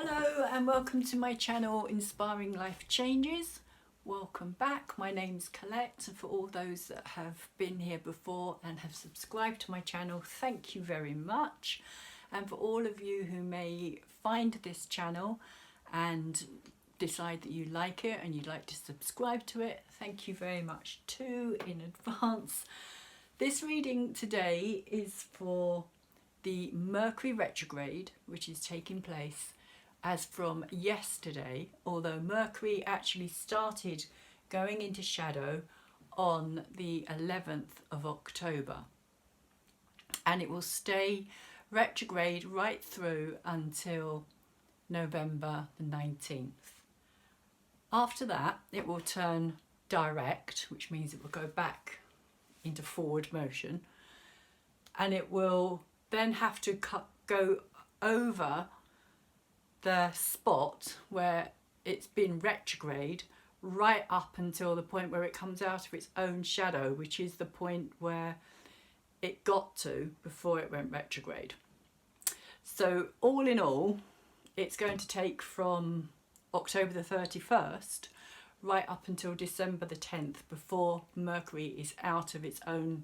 Hello and welcome to my channel Inspiring Life Changes. Welcome back. My name's Colette, and for all those that have been here before and have subscribed to my channel, thank you very much. And for all of you who may find this channel and decide that you like it and you'd like to subscribe to it, thank you very much too in advance. This reading today is for the Mercury Retrograde, which is taking place as from yesterday, although Mercury actually started going into shadow on the 11th of October, and it will stay retrograde right through until November the 19th. After that it will turn direct, which means it will go back into forward motion, and it will then have to go over the spot where it's been retrograde right up until the point where it comes out of its own shadow, which is the point where it got to before it went retrograde. So all in all, it's going to take from October the 31st right up until December the 10th before Mercury is out of its own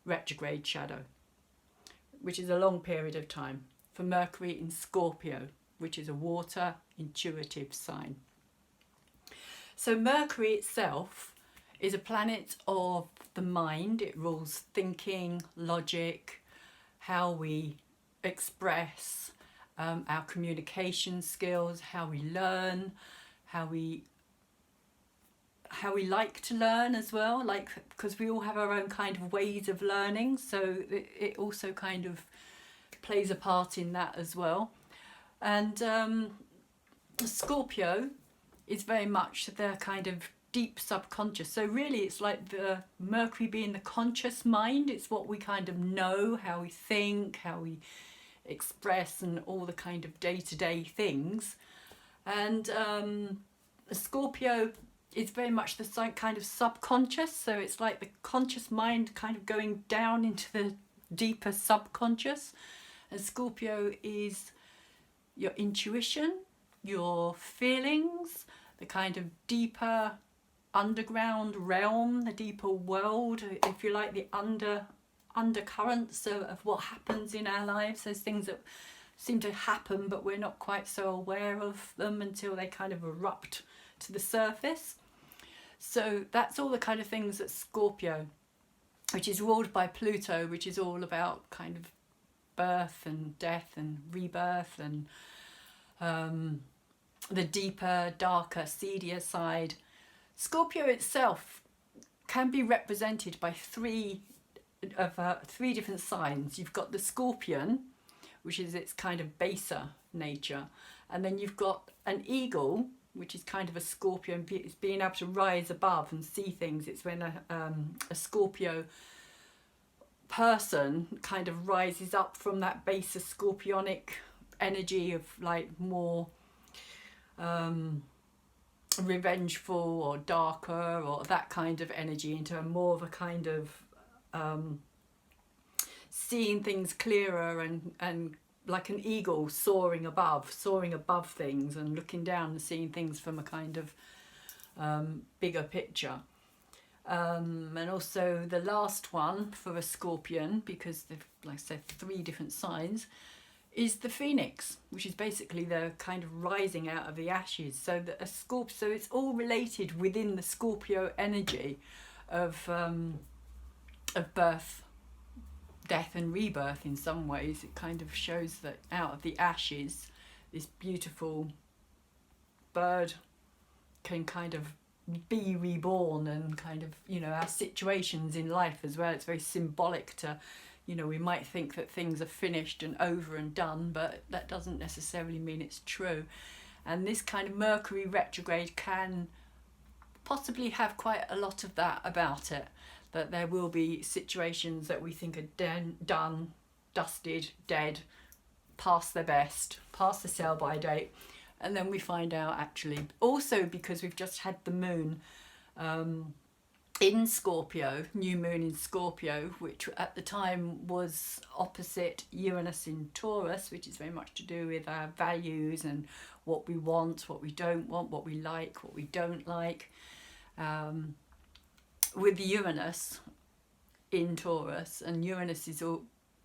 retrograde shadow, which is a long period of time for Mercury in Scorpio, which is a water intuitive sign. So Mercury itself is a planet of the mind. It rules thinking, logic, how we express our communication skills, how we learn, how we like to learn as well, like, because we all have our own kind of ways of learning, so it also kind of plays a part in that as well. And Scorpio is very much the kind of deep subconscious. So really it's like the Mercury being the conscious mind. It's what we kind of know, how we think, how we express, and all the kind of day-to-day things. And Scorpio is very much the kind of subconscious. So it's like the conscious mind kind of going down into the deeper subconscious. And Scorpio is your intuition, your feelings, the kind of deeper underground realm, the deeper world, if you like, the undercurrents of what happens in our lives, those things that seem to happen but we're not quite so aware of them until they kind of erupt to the surface. So that's all the kind of things that Scorpio, which is ruled by Pluto, which is all about kind of birth and death and rebirth and the deeper, darker, seedier side. Scorpio itself can be represented by three different signs. You've got the Scorpion, which is its kind of baser nature, and then you've got an eagle, which is kind of a Scorpio, it's being able to rise above and see things. It's when a Scorpio person kind of rises up from that baser scorpionic energy of like more revengeful or darker or that kind of energy into more of a kind of seeing things clearer and like an eagle soaring above things and looking down and seeing things from a kind of bigger picture. And also the last one for a Scorpion, because they've, like I said, three different signs, is the Phoenix, which is basically the kind of rising out of the ashes. So that so it's all related within the Scorpio energy of birth, death and rebirth. In some ways it kind of shows that out of the ashes this beautiful bird can kind of be reborn, and kind of, you know, our situations in life as well. It's very symbolic to, you know, we might think that things are finished and over and done, but that doesn't necessarily mean it's true. And this kind of Mercury retrograde can possibly have quite a lot of that about it, that there will be situations that we think are done, dusted, dead, past their best, past the sell-by date, and then we find out actually, also because we've just had the moon in Scorpio, new moon in Scorpio, which at the time was opposite Uranus in Taurus, which is very much to do with our values and what we want, what we don't want, what we like, what we don't like. With Uranus in Taurus, and Uranus is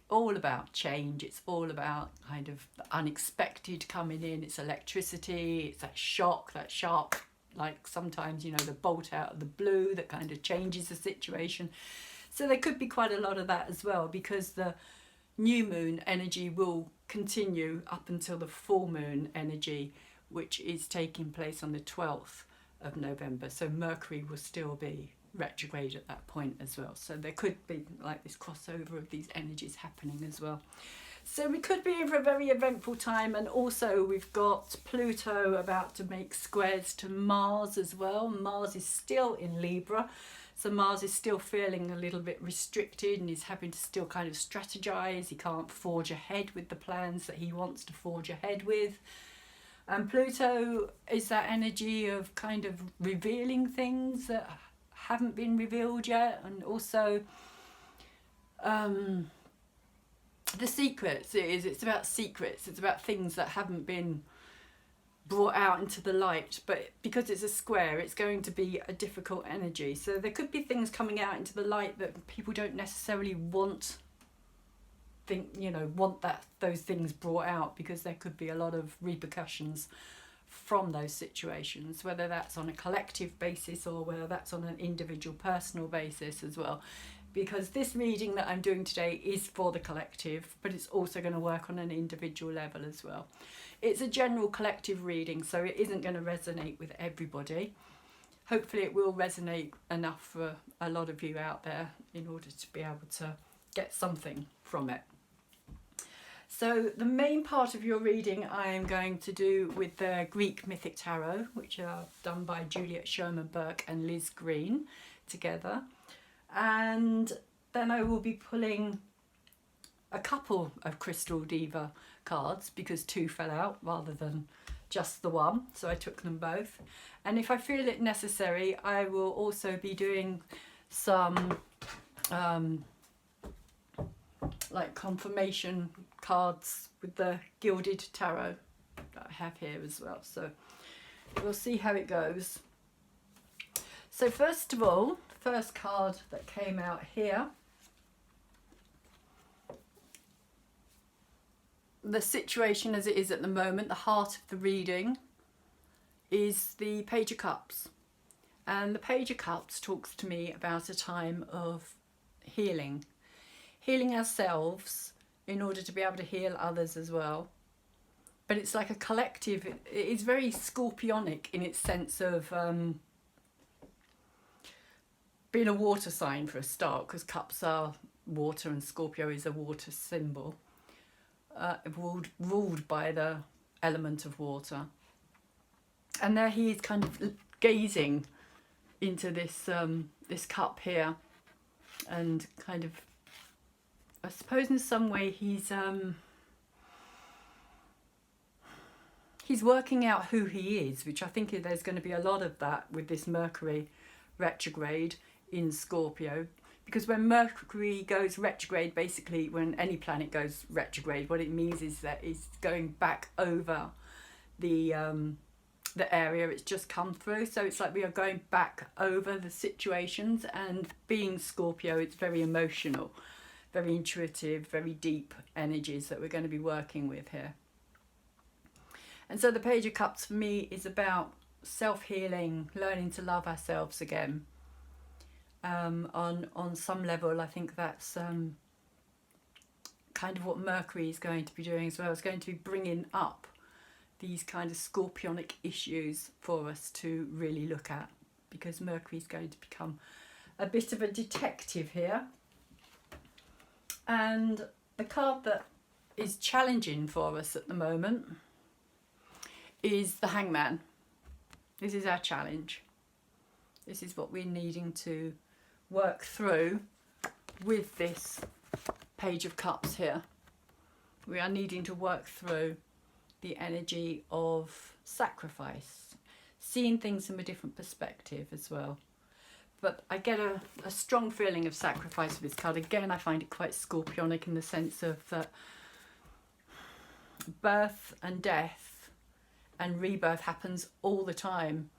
all about change. It's all about kind of the unexpected coming in. It's electricity, it's that shock, that sharp, like sometimes, you know, the bolt out of the blue that kind of changes the situation. So there could be quite a lot of that as well, because the new moon energy will continue up until the full moon energy, which is taking place on the 12th of November. So Mercury will still be retrograde at that point as well. So there could be like this crossover of these energies happening as well. So we could be in for a very eventful time, and also we've got Pluto about to make squares to Mars as well. Mars is still in Libra, so Mars is still feeling a little bit restricted and he's having to still kind of strategize. He can't forge ahead with the plans that he wants to forge ahead with. And Pluto is that energy of kind of revealing things that haven't been revealed yet, and also the secrets. It's about secrets. It's about things that haven't been brought out into the light, but because it's a square, it's going to be a difficult energy. So there could be things coming out into the light that people don't necessarily want those things brought out, because there could be a lot of repercussions from those situations, whether that's on a collective basis or whether that's on an individual personal basis as well. Because this reading that I'm doing today is for the collective, but it's also going to work on an individual level as well. It's a general collective reading, so it isn't going to resonate with everybody. Hopefully it will resonate enough for a lot of you out there in order to be able to get something from it. So the main part of your reading I am going to do with the Greek Mythic Tarot, which are done by Juliet Sherman-Burke and Liz Green together. And then I will be pulling a couple of Crystal Deva cards, because 2 fell out rather than just the one, so I took them both. And if I feel it necessary, I will also be doing some like confirmation cards with the gilded tarot that I have here as well. So we'll see how it goes. So first of all, the first card that came out here, the situation as it is at the moment, the heart of the reading, is the Page of Cups. And the Page of Cups talks to me about a time of healing ourselves in order to be able to heal others as well. But it's like a collective. It is very scorpionic in its sense of being a water sign for a start, because cups are water and Scorpio is a water symbol, ruled by the element of water. And there he is kind of gazing into this this cup here, and kind of, I suppose in some way he's working out who he is, which I think there's going to be a lot of that with this Mercury retrograde in Scorpio. Because when Mercury goes retrograde, basically when any planet goes retrograde, what it means is that it's going back over the area it's just come through. So it's like we are going back over the situations, and being Scorpio, it's very emotional, very intuitive, very deep energies that we're going to be working with here. And so the Page of Cups for me is about self-healing, learning to love ourselves again. On some level, I think that's kind of what Mercury is going to be doing as well. It's going to be bringing up these kind of scorpionic issues for us to really look at, because Mercury is going to become a bit of a detective here. And the card that is challenging for us at the moment is the Hangman. This is our challenge. This is what we're needing to work through with this Page of Cups here. We are needing to work through the energy of sacrifice, seeing things from a different perspective as well. but I get a strong feeling of sacrifice with this card. Again, I find it quite scorpionic in the sense of that birth and death and rebirth happens all the time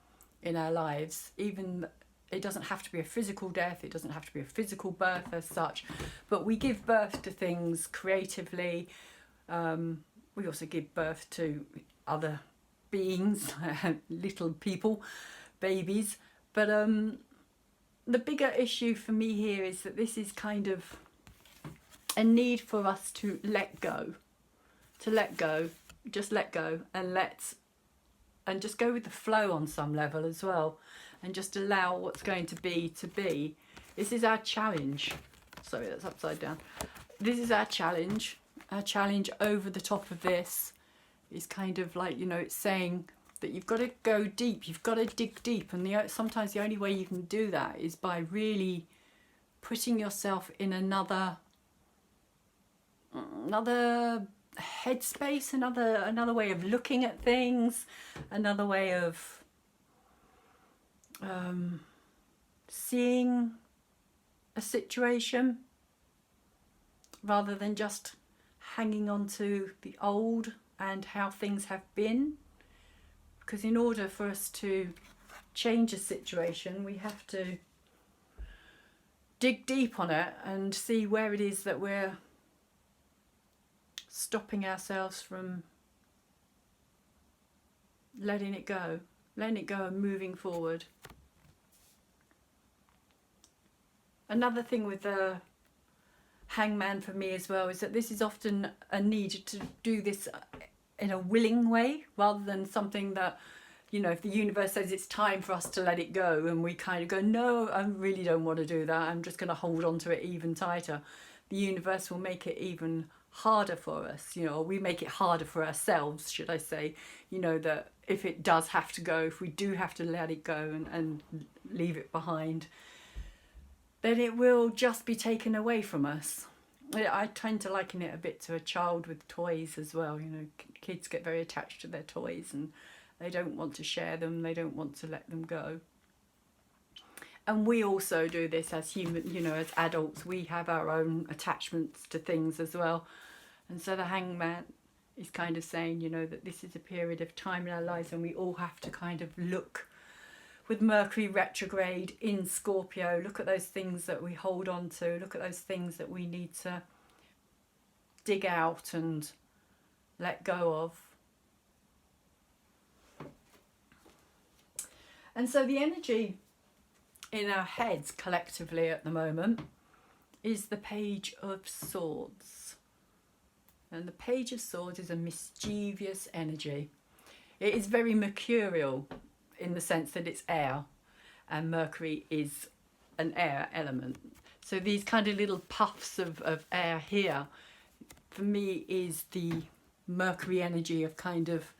in our lives. Even it doesn't have to be a physical death, it doesn't have to be a physical birth as such, but we give birth to things creatively. We also give birth to other beings, little people, babies. But the bigger issue for me here is that this is kind of a need for us to let go, just let go, and just go with the flow on some level as well, and just allow what's going to be to be. This is our challenge. Sorry, that's upside down. This is our challenge. Our challenge over the top of this is kind of like, you know, it's saying that you've got to go deep, you've got to dig deep, and sometimes the only way you can do that is by really putting yourself in another headspace, another way of looking at things, another way of seeing a situation, rather than just hanging on to the old and how things have been. Because in order for us to change a situation, we have to dig deep on it and see where it is that we're stopping ourselves from letting it go and moving forward. Another thing with the Hangman for me as well is that this is often a need to do this in a willing way, rather than something that, you know, if the universe says it's time for us to let it go and we kind of go, no, I really don't want to do that, I'm just going to hold on to it even tighter, the universe will make it even harder for us, you know, or we make it harder for ourselves, should I say, you know, that if it does have to go, if we do have to let it go and leave it behind, then it will just be taken away from us. I tend to liken it a bit to a child with toys as well. You know, kids get very attached to their toys and they don't want to share them, they don't want to let them go. And we also do this as human, you know, as adults, we have our own attachments to things as well. And so the Hangman is kind of saying, you know, that this is a period of time in our lives and we all have to kind of look, with Mercury retrograde in Scorpio, look at those things that we hold on to, look at those things that we need to dig out and let go of. And so the energy in our heads collectively at the moment is the Page of Swords. And the Page of Swords is a mischievous energy. It is very mercurial in the sense that it's air, and Mercury is an air element. So these kind of little puffs of air here, for me, is the Mercury energy of kind of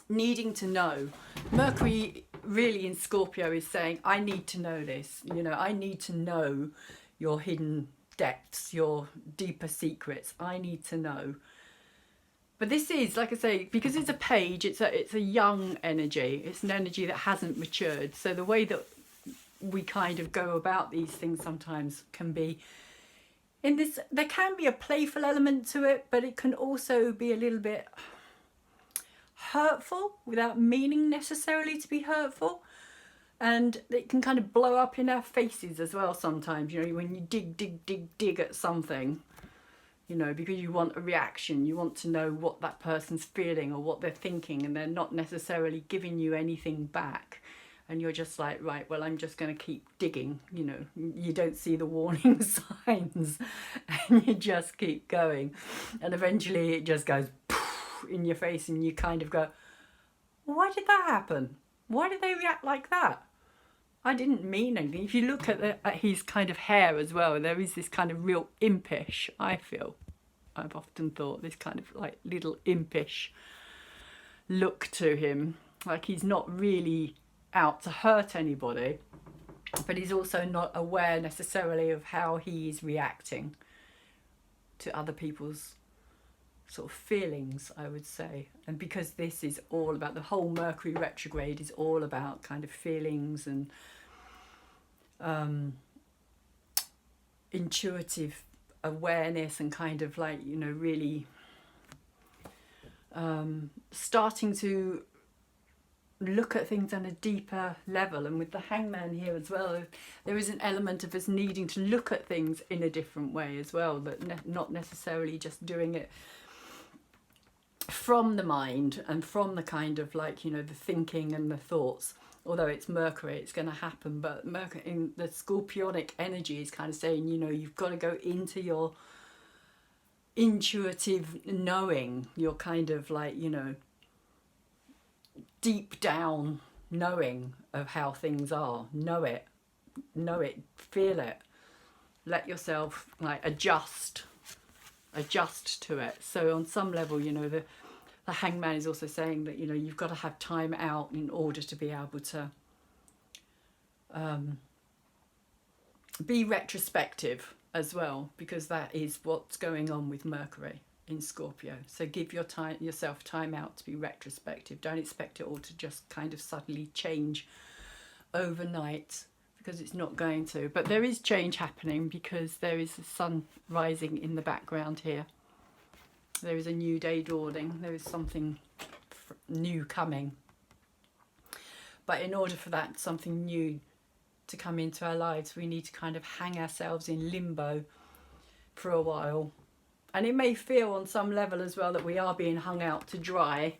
needing to know. Mercury really in Scorpio is saying, I need to know this, you know, I need to know your hidden depths, your deeper secrets, I need to know. But this is, like I say, because it's a page, it's a young energy. It's an energy that hasn't matured. So the way that we kind of go about these things sometimes can be in this, there can be a playful element to it, but it can also be a little bit hurtful without meaning necessarily to be hurtful. And it can kind of blow up in our faces as well sometimes, you know, when you dig at something. You know, because you want a reaction, you want to know what that person's feeling or what they're thinking, and they're not necessarily giving you anything back. And you're just like, right, well, I'm just going to keep digging, you know, you don't see the warning signs and you just keep going. And eventually it just goes poof in your face and you kind of go, why did that happen? Why did they react like that? I didn't mean anything. If you look at his kind of hair as well, there is this kind of real impish, I feel. I've often thought this kind of like little impish look to him. Like he's not really out to hurt anybody, but he's also not aware necessarily of how he's reacting to other people's sort of feelings, I would say. And because this is all about, the whole Mercury retrograde is all about kind of feelings and intuitive awareness, and kind of like, you know, really starting to look at things on a deeper level. And with the Hangman here as well, there is an element of us needing to look at things in a different way as well, that not necessarily just doing it from the mind and from the kind of like, you know, the thinking and the thoughts. Although it's Mercury, it's going to happen, but Mercury in the Scorpionic energy is kind of saying, you know, you've got to go into your intuitive knowing, your kind of like, you know, deep down knowing of how things are. Know it, feel it, let yourself like adjust to it. So on some level, you know, the Hangman is also saying that, you know, you've got to have time out in order to be able to be retrospective as well, because that is what's going on with Mercury in Scorpio. So give yourself time out to be retrospective. Don't expect it all to just kind of suddenly change overnight, because it's not going to. But there is change happening, because there is the sun rising in the background here. There is a new day dawning. There is something new coming. But in order for that something new to come into our lives, we need to kind of hang ourselves in limbo for a while. And it may feel on some level as well that we are being hung out to dry.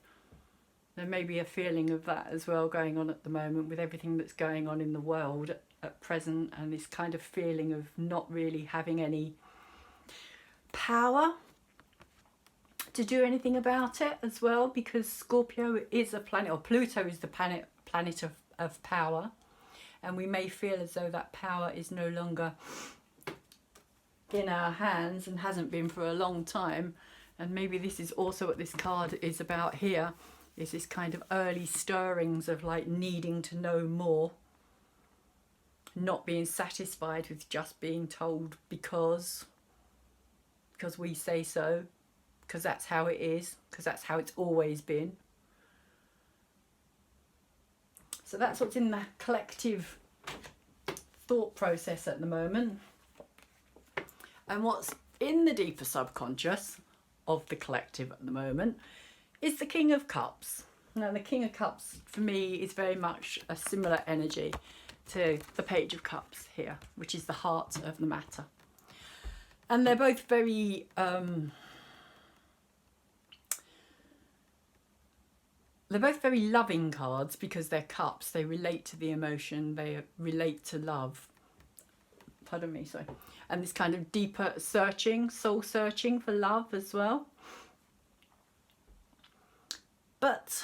There may be a feeling of that as well going on at the moment, with everything that's going on in the world at present, and this kind of feeling of not really having any power to do anything about it as well, because Scorpio is a planet, or Pluto is the planet of power, and we may feel as though that power is no longer in our hands and hasn't been for a long time. And maybe this is also what this card is about here, is this kind of early stirrings of like needing to know more, not being satisfied with just being told because we say so, because that's how it is, because that's how it's always been. So that's what's in the collective thought process at the moment. And what's in the deeper subconscious of the collective at the moment is the King of Cups. Now the King of Cups for me is very much a similar energy to the Page of Cups here, which is the heart of the matter. And they're both very loving cards, because they're cups. They relate to the emotion, they relate to love. Pardon me, sorry. And this kind of deeper searching, soul searching for love as well. But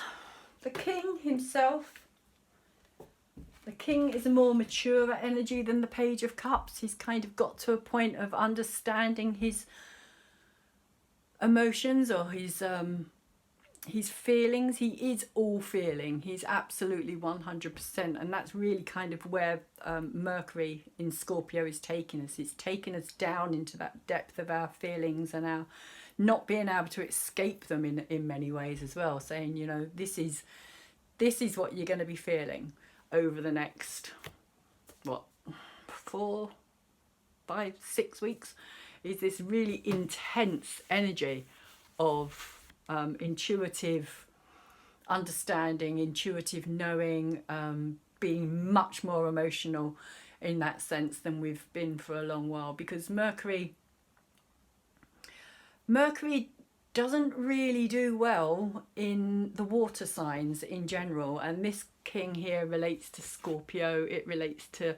the King himself, the King is a more mature energy than the Page of Cups. He's kind of got to a point of understanding his emotions, or his feelings. He is all feeling. He's absolutely 100%. And that's really kind of where Mercury in Scorpio is taking us. It's taking us down into that depth of our feelings and our not being able to escape them in many ways as well. Saying, you know, this is what you're going to be feeling over the next, 4, 5, 6 weeks, is this really intense energy of intuitive understanding, intuitive knowing, being much more emotional in that sense than we've been for a long while, because Mercury doesn't really do well in the water signs in general, and this King here relates to Scorpio, it relates to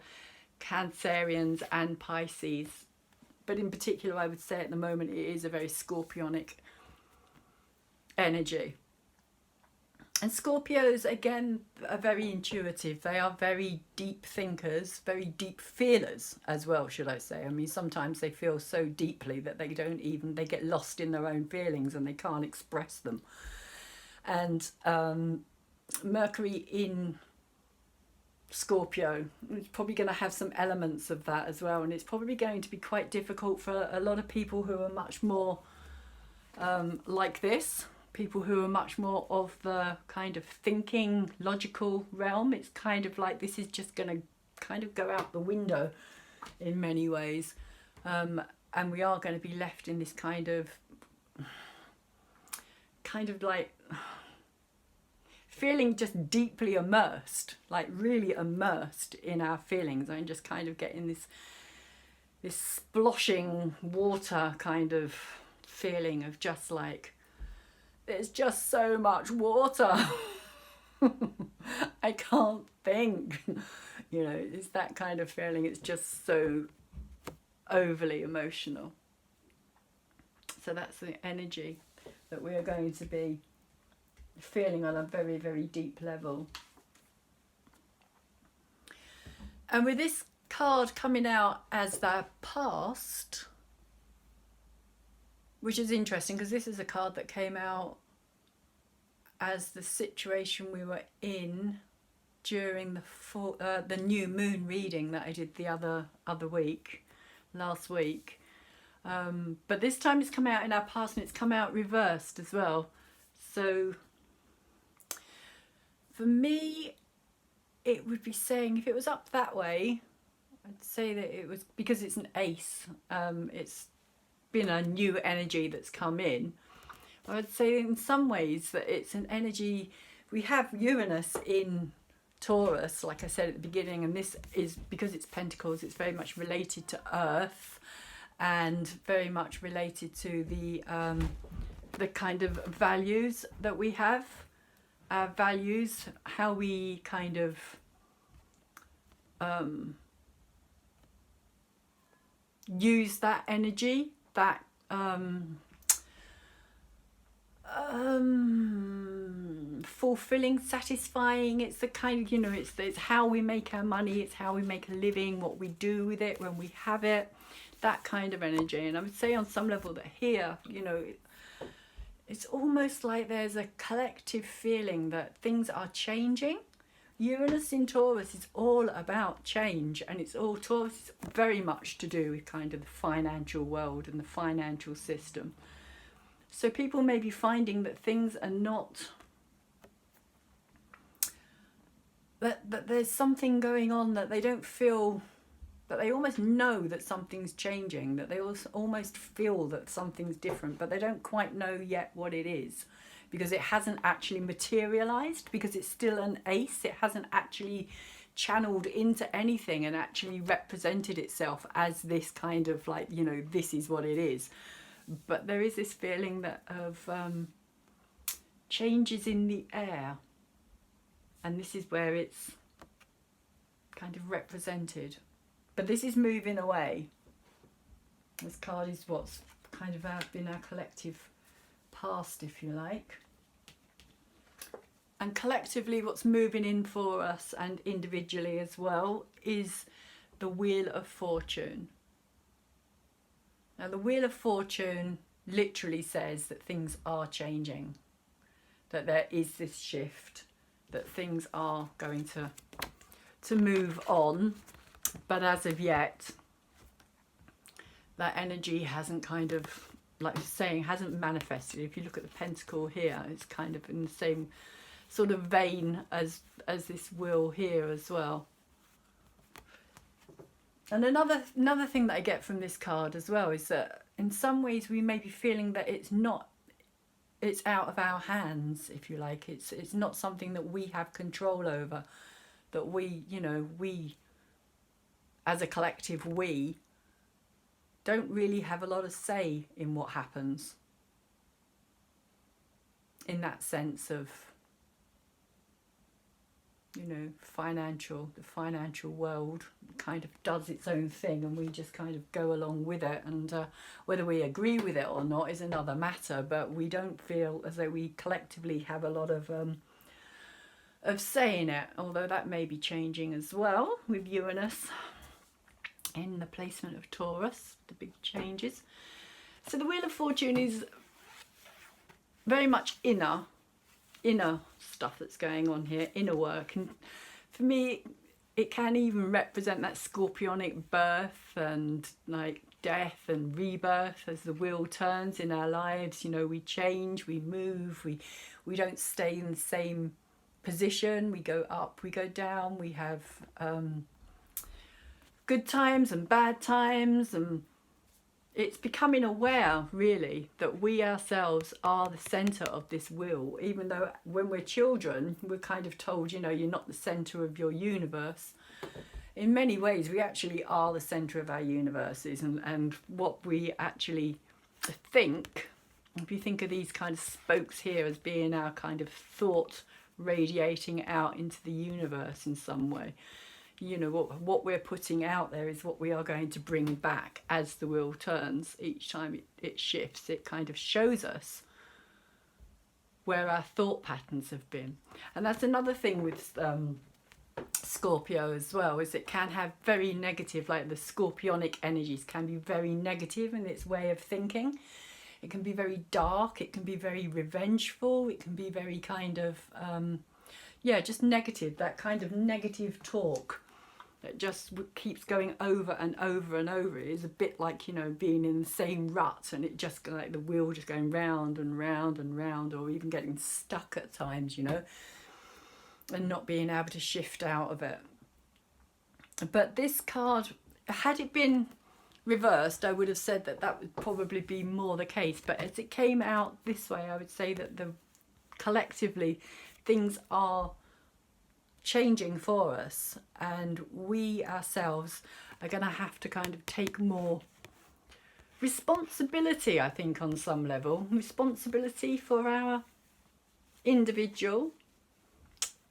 Cancerians and Pisces, but in particular I would say at the moment it is a very Scorpionic energy. And Scorpios again are very intuitive. They are very deep thinkers, very deep feelers as well, should I say. I mean, sometimes they feel so deeply that they get lost in their own feelings and they can't express them. And Mercury in Scorpio is probably going to have some elements of that as well, and it's probably going to be quite difficult for a lot of people who are much more like this. People who are much more of the kind of thinking, logical realm. It's kind of like this is just going to kind of go out the window in many ways. And we are going to be left in this kind of like feeling just deeply immersed, like really immersed in our feelings. I'm just kind of getting this sploshing water kind of feeling of just like, there's just so much water. I can't think. You know, it's that kind of feeling. It's just so overly emotional. So that's the energy that we are going to be feeling on a very, very deep level. And with this card coming out as the past, which is interesting because this is a card that came out as the situation we were in during the new moon reading that I did the other week, last week. But this time it's come out in our past, and it's come out reversed as well. So for me, it would be saying, if it was up that way, I'd say that it was, because it's an ace, it's been a new energy that's come in. I would say in some ways that it's an energy, we have Uranus in Taurus, like I said at the beginning, and this is, because it's Pentacles, it's very much related to Earth, and very much related to the kind of values that we have, our values, how we kind of use that energy, that fulfilling, satisfying. It's the kind of, you know, it's how we make our money, it's how we make a living, what we do with it when we have it, that kind of energy. And I would say on some level that here, you know, it's almost like there's a collective feeling that things are changing. Uranus in Taurus is all about change, and it's all, Taurus is very much to do with kind of the financial world and the financial system. So people may be finding that things are not, that there's something going on, that they don't feel, that they almost know that something's changing, that they almost feel that something's different, but they don't quite know yet what it is, because it hasn't actually materialized, because it's still an ace. It hasn't actually channeled into anything and actually represented itself as this kind of like, you know, this is what it is. But there is this feeling that of changes in the air, and this is where it's kind of represented. But this is moving away. This card is what's kind of been our collective past, if you like. And collectively what's moving in for us, and individually as well, is the Wheel of Fortune. Now the Wheel of Fortune literally says that things are changing, that there is this shift, that things are going to move on. But as of yet, that energy hasn't kind of, like saying, hasn't manifested. If you look at the pentacle here, it's kind of in the same sort of vein as this wheel here as well. And another thing that I get from this card as well is that in some ways we may be feeling that it's out of our hands, if you like. It's not something that we have control over, that we, you know, we as a collective, we don't really have a lot of say in what happens, in that sense of, you know, the financial world kind of does its own thing, and we just kind of go along with it, and whether we agree with it or not is another matter, but we don't feel as though we collectively have a lot of say in it, although that may be changing as well with Uranus in the placement of Taurus, the big changes. So the Wheel of Fortune is very much inner stuff that's going on here, inner work. And for me, it can even represent that scorpionic birth, and like death and rebirth as the wheel turns in our lives. You know, we change, we move, we don't stay in the same position. We go up, we go down, we have good times and bad times, and it's becoming aware really that we ourselves are the center of this wheel, even though when we're children we're kind of told, you know, you're not the center of your universe. In many ways we actually are the center of our universes, and what we actually think, if you think of these kind of spokes here as being our kind of thought radiating out into the universe in some way, you know, what we're putting out there is what we are going to bring back as the wheel turns. Each time it shifts, it kind of shows us where our thought patterns have been. And that's another thing with Scorpio as well, is it can have very negative, like the scorpionic energies can be very negative in its way of thinking. It can be very dark, it can be very revengeful, it can be very kind of yeah, just negative, that kind of negative talk that just keeps going over and over and over. It is a bit like, you know, being in the same rut, and it just like the wheel just going round and round and round, or even getting stuck at times, you know, and not being able to shift out of it. But this card, had it been reversed, I would have said that that would probably be more the case. But as it came out this way, I would say that collectively things are changing for us, and we ourselves are going to have to kind of take more responsibility, I think, on some level. Responsibility for our individual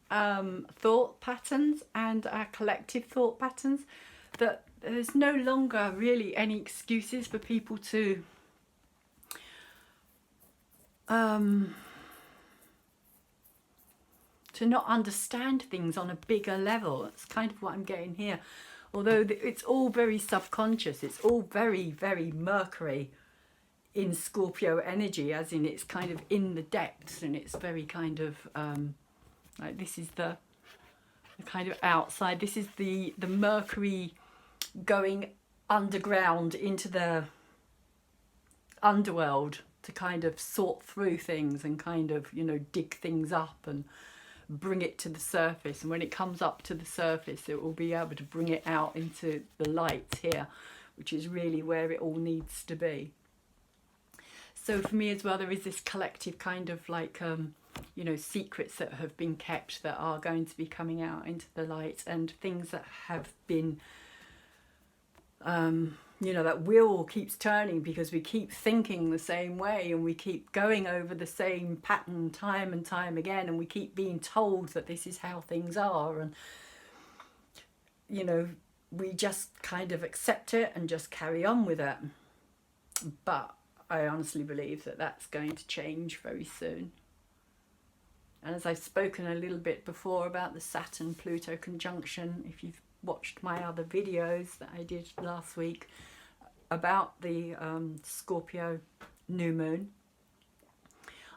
thought patterns and our collective thought patterns. That there's no longer really any excuses for people to not understand things on a bigger level. That's kind of what I'm getting here. Although it's all very subconscious, it's all very, very Mercury in Scorpio energy, as in it's kind of in the depths, and it's very kind of like this is the kind of outside. This is the Mercury going underground into the underworld to kind of sort through things and kind of, you know, dig things up and bring it to the surface. And when it comes up to the surface, it will be able to bring it out into the light here, which is really where it all needs to be. So for me as well, there is this collective kind of like you know, secrets that have been kept that are going to be coming out into the light, and things that have been you know, that wheel keeps turning because we keep thinking the same way, and we keep going over the same pattern time and time again, and we keep being told that this is how things are, and you know, we just kind of accept it and just carry on with it. But I honestly believe that that's going to change very soon. And as I've spoken a little bit before about the Saturn-Pluto conjunction, if you've watched my other videos that I did last week about the Scorpio new moon,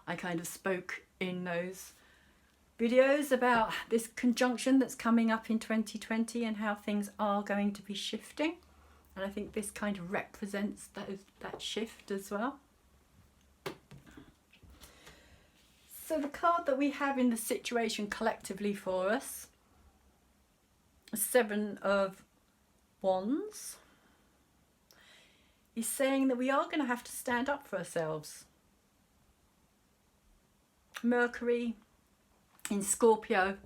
I kind of spoke in those videos about this conjunction that's coming up in 2020 and how things are going to be shifting. And I think this kind of represents that shift as well. So the card that we have in the situation collectively for us, Seven of Wands, is saying that we are going to have to stand up for ourselves. Mercury in Scorpio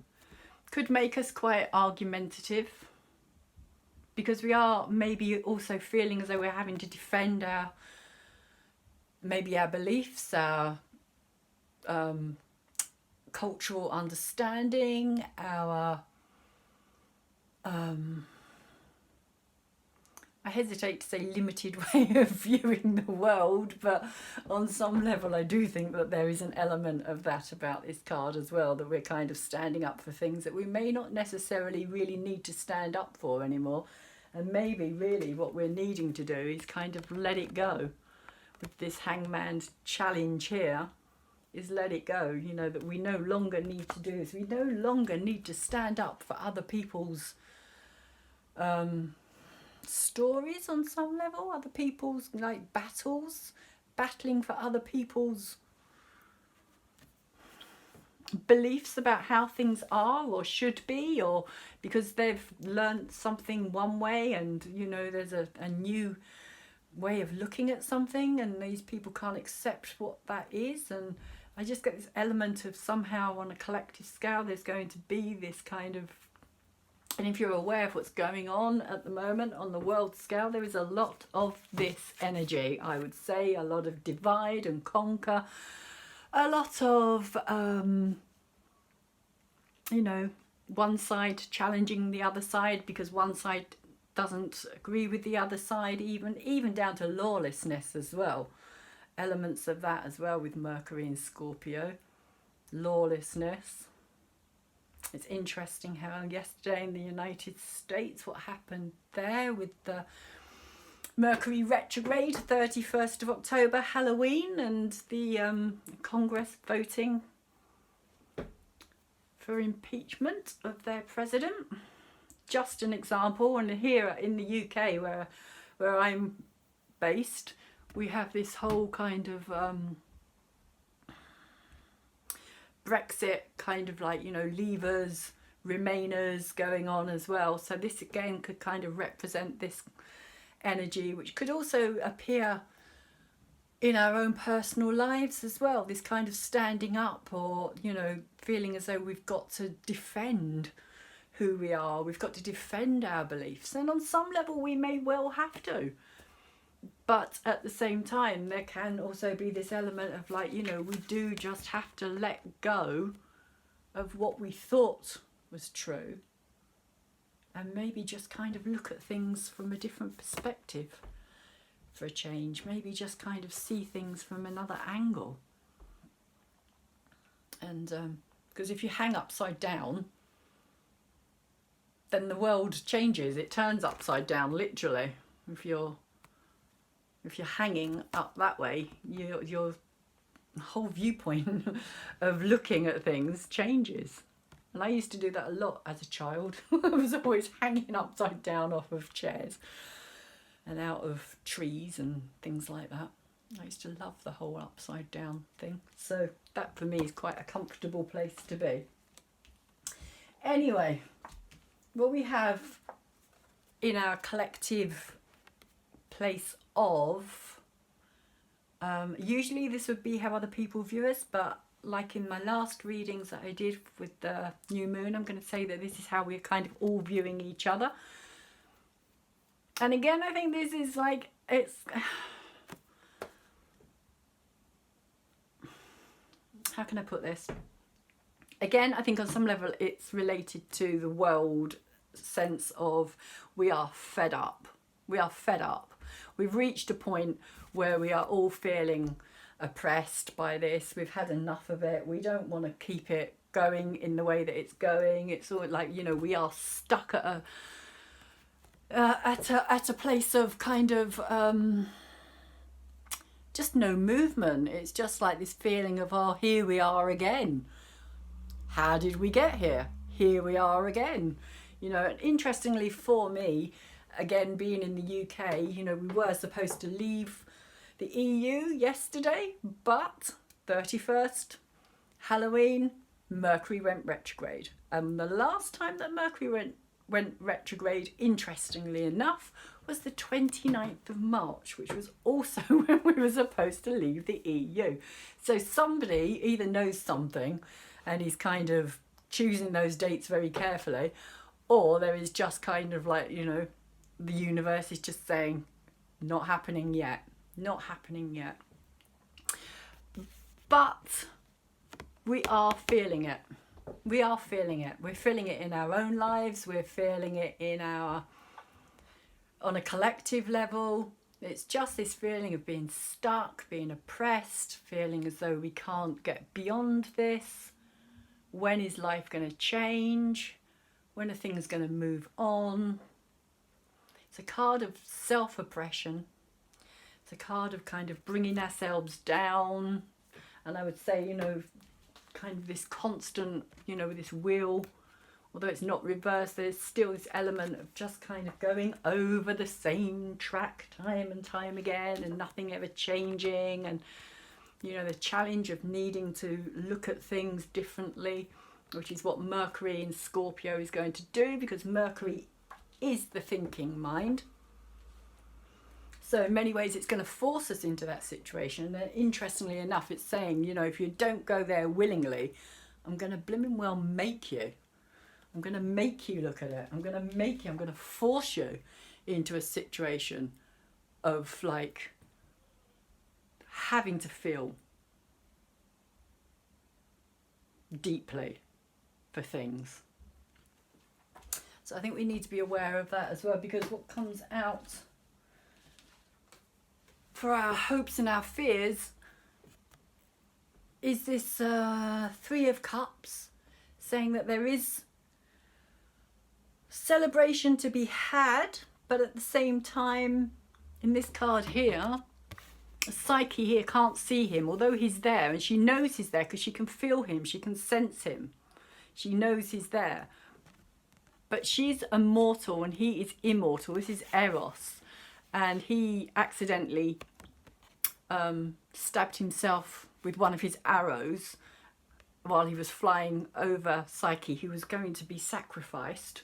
could make us quite argumentative, because we are maybe also feeling as though we're having to defend our beliefs, our cultural understanding, our I hesitate to say limited way of viewing the world, but on some level I do think that there is an element of that about this card as well, that we're kind of standing up for things that we may not necessarily really need to stand up for anymore. And maybe really what we're needing to do is kind of let it go. With this Hangman's challenge here, is let it go, you know, that we no longer need to do this. We no longer need to stand up for other people's stories on some level, other people's like battling for other people's beliefs about how things are or should be, or because they've learned something one way and you know there's a new way of looking at something and these people can't accept what that is. And I just get this element of somehow on a collective scale there's going to be this kind of, and if you're aware of what's going on at the moment on the world scale, there is a lot of this energy, I would say, a lot of divide and conquer, a lot of you know, one side challenging the other side because one side doesn't agree with the other side, even down to lawlessness as well. Elements of that as well with Mercury and Scorpio. Lawlessness. It's interesting how yesterday in the United States, what happened there with the Mercury Retrograde, 31st of October, Halloween, and the Congress voting for impeachment of their president. Just an example. And here in the UK where I'm based, we have this whole kind of Brexit kind of like, you know, leavers, remainers going on as well. So this again could kind of represent this energy, which could also appear in our own personal lives as well. This kind of standing up, or, you know, feeling as though we've got to defend who we are. We've got to defend our beliefs. And on some level we may well have to. But at the same time, there can also be this element of like, you know, we do just have to let go of what we thought was true and maybe just kind of look at things from a different perspective for a change. Maybe just kind of see things from another angle. And because if you hang upside down, then the world changes. It turns upside down, literally. If you're hanging up that way, your whole viewpoint of looking at things changes. And I used to do that a lot as a child. I was always hanging upside down off of chairs and out of trees and things like that. I used to love the whole upside down thing. So that for me is quite a comfortable place to be. Anyway, what we have in our collective place of, usually this would be how other people view us, but like in my last readings that I did with the new moon, I'm going to say that this is how we're kind of all viewing each other. And again, I think this is like, it's how can I put this? Again, I think on some level it's related to the world sense of we are fed up. We are fed up. We've reached a point where we are all feeling oppressed by this. We've had enough of it. We don't want to keep it going in the way that it's going. It's all like, you know, we are stuck at a place of kind of just no movement. It's just like this feeling of, oh, here we are again. How did we get here? Here we are again. You know, and interestingly for me, again, being in the UK, you know, we were supposed to leave the EU yesterday, but 31st, Halloween, Mercury went retrograde. And the last time that Mercury went retrograde, interestingly enough, was the 29th of March, which was also when we were supposed to leave the EU. So somebody either knows something and is kind of choosing those dates very carefully, or there is just kind of like, you know, the universe is just saying, not happening yet, not happening yet. But we are feeling it. We are feeling it. We're feeling it in our own lives. We're feeling it on a collective level. It's just this feeling of being stuck, being oppressed, feeling as though we can't get beyond this. When is life going to change? When are things going to move on? It's a card of self-oppression. It's a card of kind of bringing ourselves down. And I would say, you know, kind of this constant, you know, this wheel although it's not reversed, there's still this element of just kind of going over the same track time and time again and nothing ever changing, and you know, the challenge of needing to look at things differently, which is what Mercury in Scorpio is going to do, because Mercury is the thinking mind. So in many ways it's going to force us into that situation. And then interestingly enough, it's saying, you know, if you don't go there willingly, I'm going to blimmin' well make you. I'm going to make you look at it. I'm going to force you into a situation of like having to feel deeply for things. So I think we need to be aware of that as well, because what comes out for our hopes and our fears is this Three of Cups, saying that there is celebration to be had, but at the same time, in this card here, Psyche here can't see him, although he's there, and she knows he's there because she can feel him, she can sense him, she knows he's there. But she's a mortal and he is immortal. This is Eros, and he accidentally stabbed himself with one of his arrows while he was flying over Psyche. He was going to be sacrificed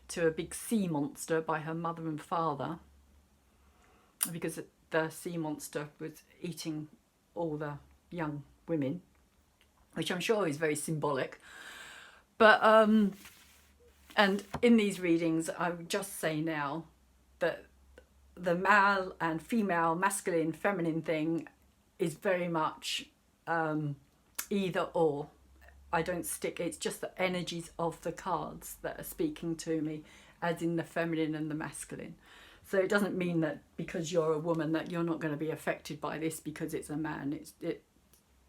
to a big sea monster by her mother and father, because the sea monster was eating all the young women, which I'm sure is very symbolic. But and in these readings, I would just say now that the male and female, masculine, feminine thing is very much either or. I don't stick, it's just the energies of the cards that are speaking to me, as in the feminine and the masculine. So it doesn't mean that because you're a woman that you're not going to be affected by this because it's a man.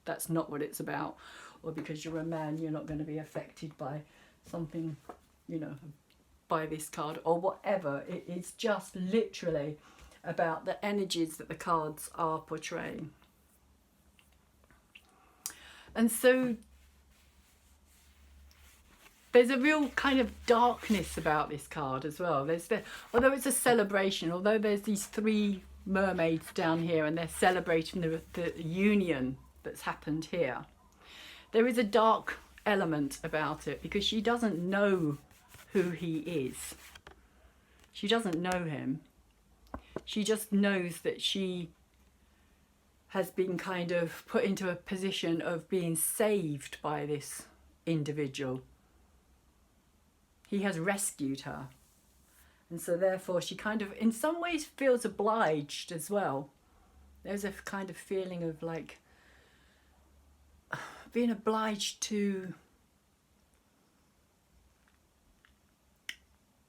That's not what it's about. Or because you're a man, you're not going to be affected by something, you know, by this card or whatever. It's just literally about the energies that the cards are portraying. And so there's a real kind of darkness about this card as well. Although it's a celebration, although there's these three mermaids down here and they're celebrating the union that's happened here, there is a dark element about it, because she doesn't know who he is. She doesn't know him. She just knows that she has been kind of put into a position of being saved by this individual. He has rescued her. And so therefore she kind of, in some ways, feels obliged as well. There's a kind of feeling of like being obliged to,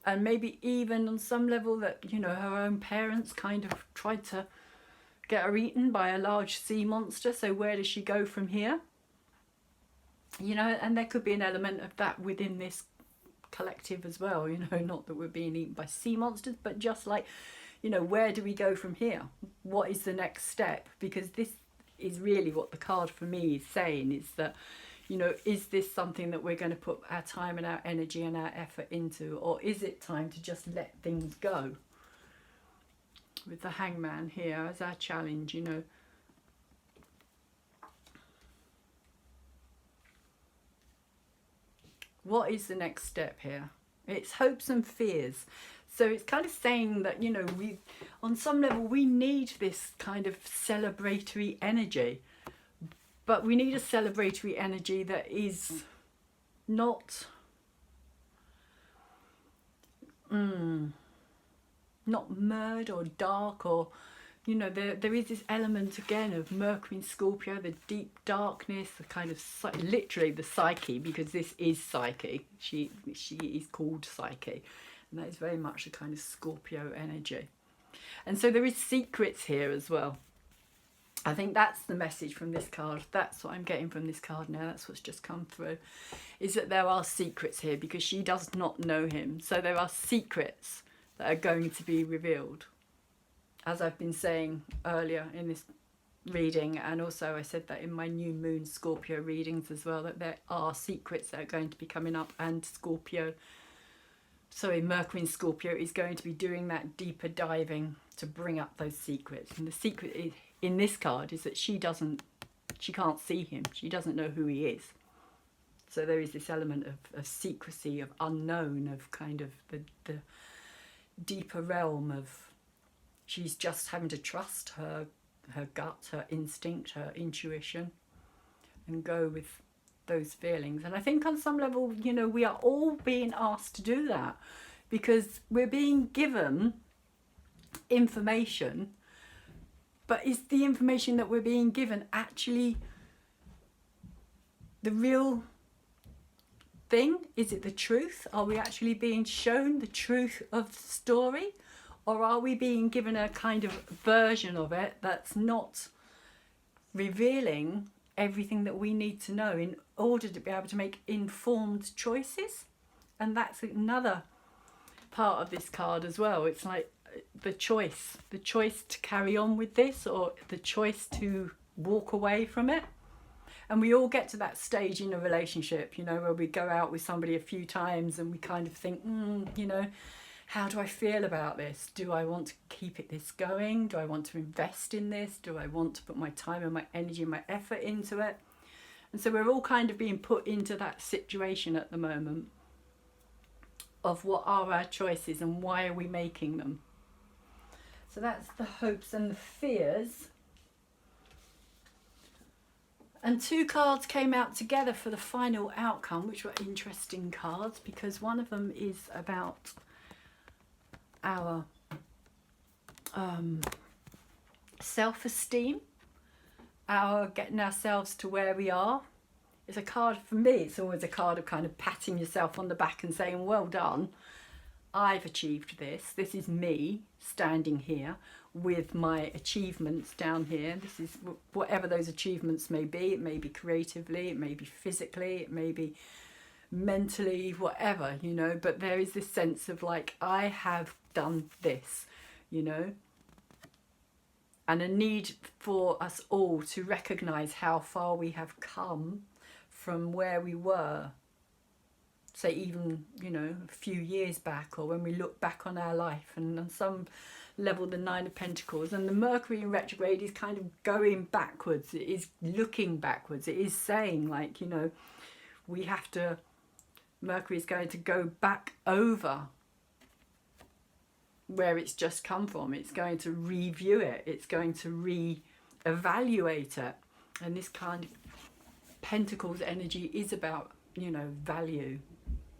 and maybe even on some level that, you know, her own parents kind of tried to get her eaten by a large sea monster. So where does she go from here? You know, and there could be an element of that within this collective as well, you know, not that we're being eaten by sea monsters, but just like, you know, where do we go from here? What is the next step? Because this is really what the card for me is saying, is that, you know, is this something that we're going to put our time and our energy and our effort into, or is it time to just let things go? With the Hangman here as our challenge, you know. What is the next step here? It's hopes and fears. So it's kind of saying that, you know, we, on some level, we need this kind of celebratory energy. But we need a celebratory energy that is not murd or dark, or, you know, there is this element again of Mercury in Scorpio, the deep darkness, the kind of literally the psyche, because this is Psyche. She is called Psyche, and that is very much a kind of Scorpio energy. And so there is secrets here as well. I think that's the message from this card. That's what I'm getting from this card now. That's what's just come through, is that there are secrets here, because she does not know him. So there are secrets that are going to be revealed. As I've been saying earlier in this reading, and also I said that in my new moon Scorpio readings as well, that there are secrets that are going to be coming up, and Mercury in Scorpio is going to be doing that deeper diving to bring up those secrets. And the secret in this card is that she can't see him, she doesn't know who he is. So there is this element of secrecy, of unknown, of kind of the deeper realm of she's just having to trust her gut, her instinct, her intuition, and go with those feelings. And I think on some level, you know, we are all being asked to do that, because we're being given information, but is the information that we're being given actually the real thing? Is it the truth? Are we actually being shown the truth of the story? Or are we being given a kind of version of it that's not revealing everything that we need to know in order to be able to make informed choices? And that's another part of this card as well. It's like the choice to carry on with this, or the choice to walk away from it. And we all get to that stage in a relationship, you know, where we go out with somebody a few times and we kind of think, you know, how do I feel about this? Do I want to keep this going? Do I want to invest in this? Do I want to put my time and my energy and my effort into it? And so we're all kind of being put into that situation at the moment of what are our choices and why are we making them? So that's the hopes and the fears. And two cards came out together for the final outcome, which were interesting cards, because one of them is about our self-esteem, our getting ourselves to where we are. It's a card, for me, it's always a card of kind of patting yourself on the back and saying, well done, I've achieved this. This is me standing here with my achievements down here. This is whatever those achievements may be. It may be creatively, it may be physically, it may be mentally, whatever, you know, but there is this sense of like, I have done this, you know, and a need for us all to recognize how far we have come from where we were, say even, you know, a few years back, or when we look back on our life. And on some level, the Nine of Pentacles and the Mercury in retrograde is kind of going backwards. It is looking backwards. It is saying, like, you know, we have to, Mercury is going to go back over where it's just come from. It's going to review it. It's going to re-evaluate it. And this kind of Pentacles energy is about, you know, value,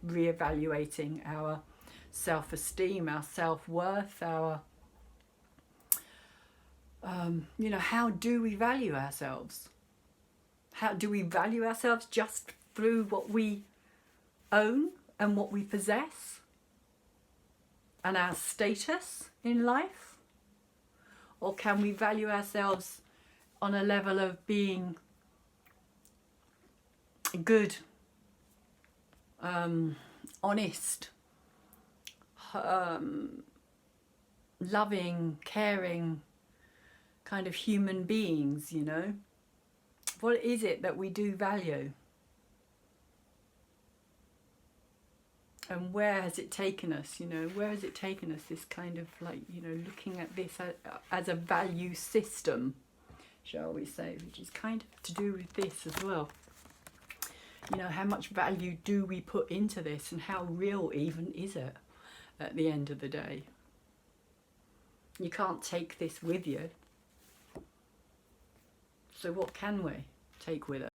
re-evaluating our self-esteem, our self-worth, our, you know, how do we value ourselves? How do we value ourselves just through what we own and what we possess and our status in life? Or can we value ourselves on a level of being good, honest, loving, caring kind of human beings, you know? What is it that we do value? And where has it taken us, you know? Where has it taken us, this kind of like, you know, looking at this as a value system, shall we say, which is kind of to do with this as well. You know, how much value do we put into this, and how real even is it at the end of the day? You can't take this with you. So what can we take with us?